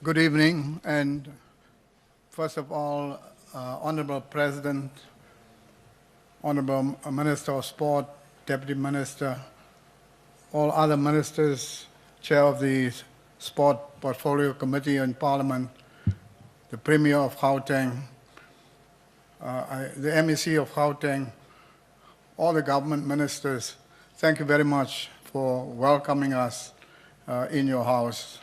Good evening, and first of all, Honorable President, Honorable Minister of Sport, Deputy Minister, all other ministers, Chair of the Sport Portfolio Committee in Parliament, the Premier of Gauteng, the MEC of Gauteng, all the government ministers, thank you very much for welcoming us in your house.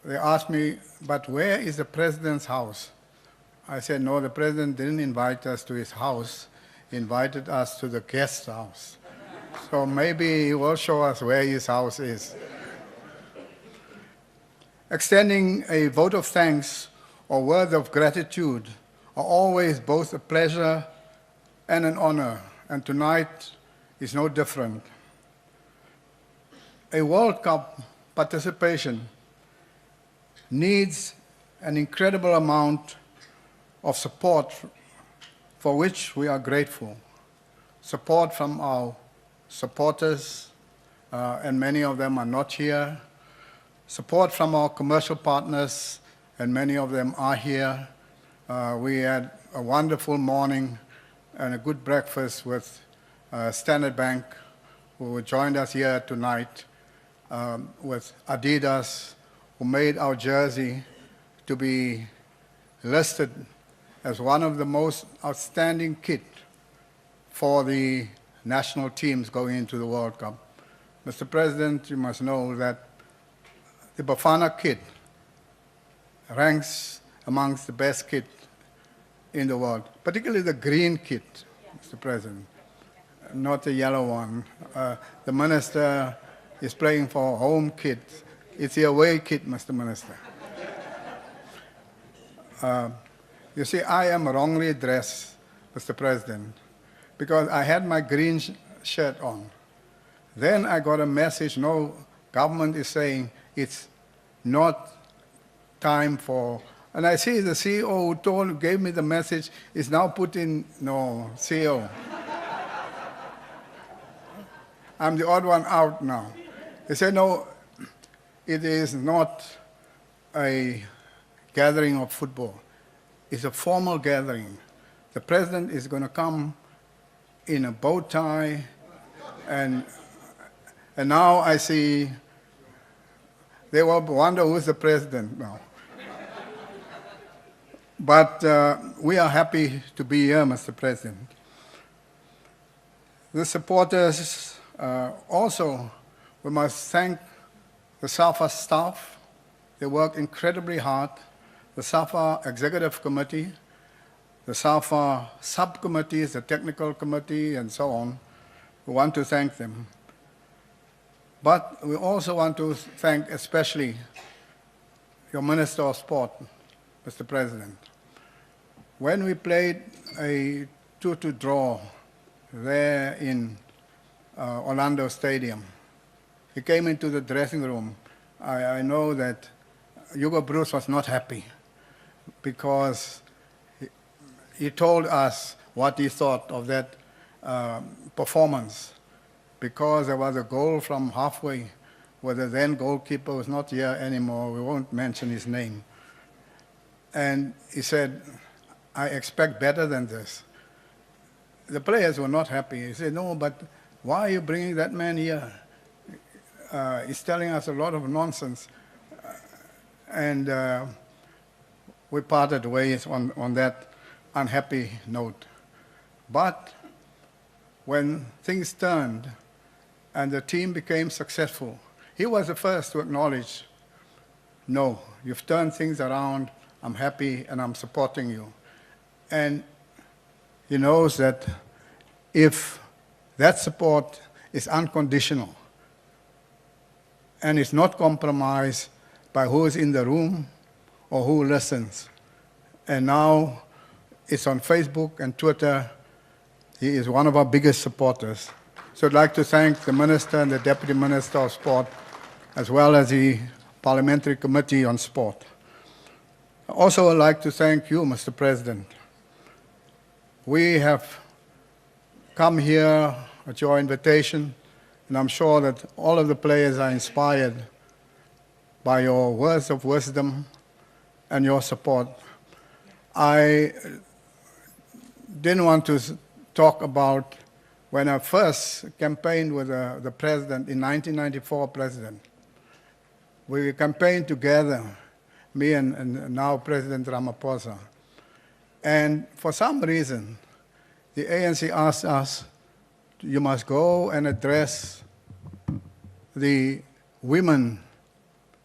They asked me, but where is the President's house? I said, no, the President didn't invite us to his house. He invited us to the guest house. So maybe he will show us where his house is. Extending a vote of thanks or word of gratitude are always both a pleasure and an honor, and tonight is no different. A World Cup participation needs an incredible amount of support for which we are grateful. Support from our supporters, and many of them are not here. Support from our commercial partners, and many of them are here. We had a wonderful morning and a good breakfast with Standard Bank, who joined us here tonight, with Adidas, who made our jersey to be listed as one of the most outstanding kit for the national teams going into the World Cup. Mr. President, you must know that the Bafana kit ranks amongst the best kit in the world, particularly the green kit, Mr. President, not the yellow one. The minister is playing for home kit. It's the away kit, Mr. Minister. You see, I am wrongly dressed, Mr. President, because I had my green shirt on. Then I got a message, no, government is saying it's not time for, and I see the CEO who gave me the message is now put in, no, CEO. I'm the odd one out now. They said, no, it is not a gathering of football. It's a formal gathering. The President is going to come in a bow tie, and now I see they will wonder who's the President now. But we are happy to be here, Mr. President. The supporters also, we must thank the Safa staff. They work incredibly hard. The Safa Executive Committee, the Safa subcommittees, the technical committee, and so on. We want to thank them. But we also want to thank especially your Minister of Sport, Mr. President. When we played a 2-2 draw there in Orlando Stadium, he came into the dressing room. I know that Hugo Bruce was not happy because he told us what he thought of that performance, because there was a goal from halfway where the then goalkeeper was not here anymore. We won't mention his name. And he said, I expect better than this. The players were not happy. He said, no, but why are you bringing that man here? He's telling us a lot of nonsense. And we parted ways on that unhappy note. But when things turned and the team became successful, he was the first to acknowledge, no, you've turned things around, I'm happy and I'm supporting you. And he knows that if that support is unconditional and is not compromised by who is in the room or who listens, and now it's on Facebook and Twitter, he is one of our biggest supporters. So I'd like to thank the Minister and the Deputy Minister of Sport, as well as the Parliamentary Committee on Sport. I also would like to thank you, Mr. President. We have come here at your invitation, and I'm sure that all of the players are inspired by your words of wisdom and your support. I didn't want to talk about when I first campaigned with the president in 1994 president. We campaigned together, me and now President Ramaphosa. And for some reason, the ANC asked us, you must go and address the women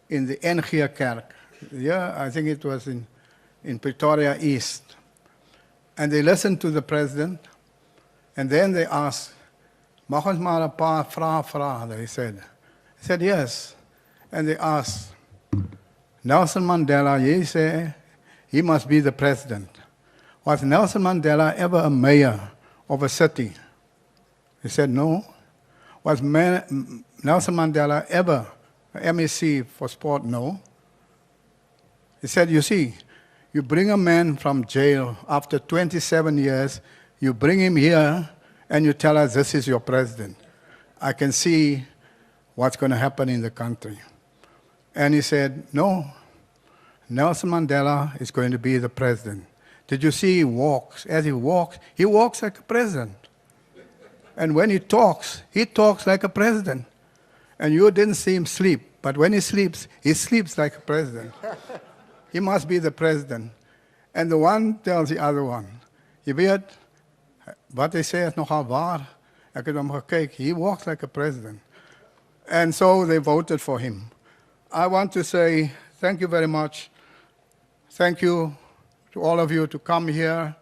in the NG Kerk. Yeah, I think it was in Pretoria East. And they listened to the president, and then they asked, mag ons maar 'n paar vrae vra, they said. He said, yes. And they asked, Nelson Mandela, he said, he must be the president. Was Nelson Mandela ever a mayor of a city? He said, no. Was Nelson Mandela ever a MEC for sport? No. He said, you see, you bring a man from jail after 27 years, you bring him here, and you tell us this is your president. I can see what's going to happen in the country. And he said, no, Nelson Mandela is going to be the president. Did you see he walks? As he walks like a president. And when he talks like a president. And you didn't see him sleep, but when he sleeps like a president. He must be the president. And the one tells the other one, jy weet, wat hy sê is nogal waar. Ek het hom gekyk, he walks like a president. And so they voted for him. I want to say thank you very much. Thank you to all of you to come here.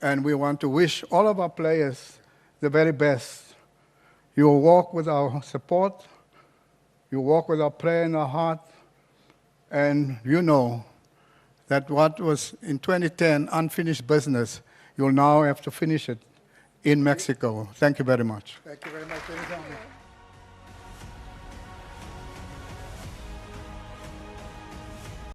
And we want to wish all of our players the very best. You will walk with our support. You walk with our prayer in our heart. And you know that what was in 2010 unfinished business, you'll now have to finish it in Mexico. Thank you very much. Thank you very much.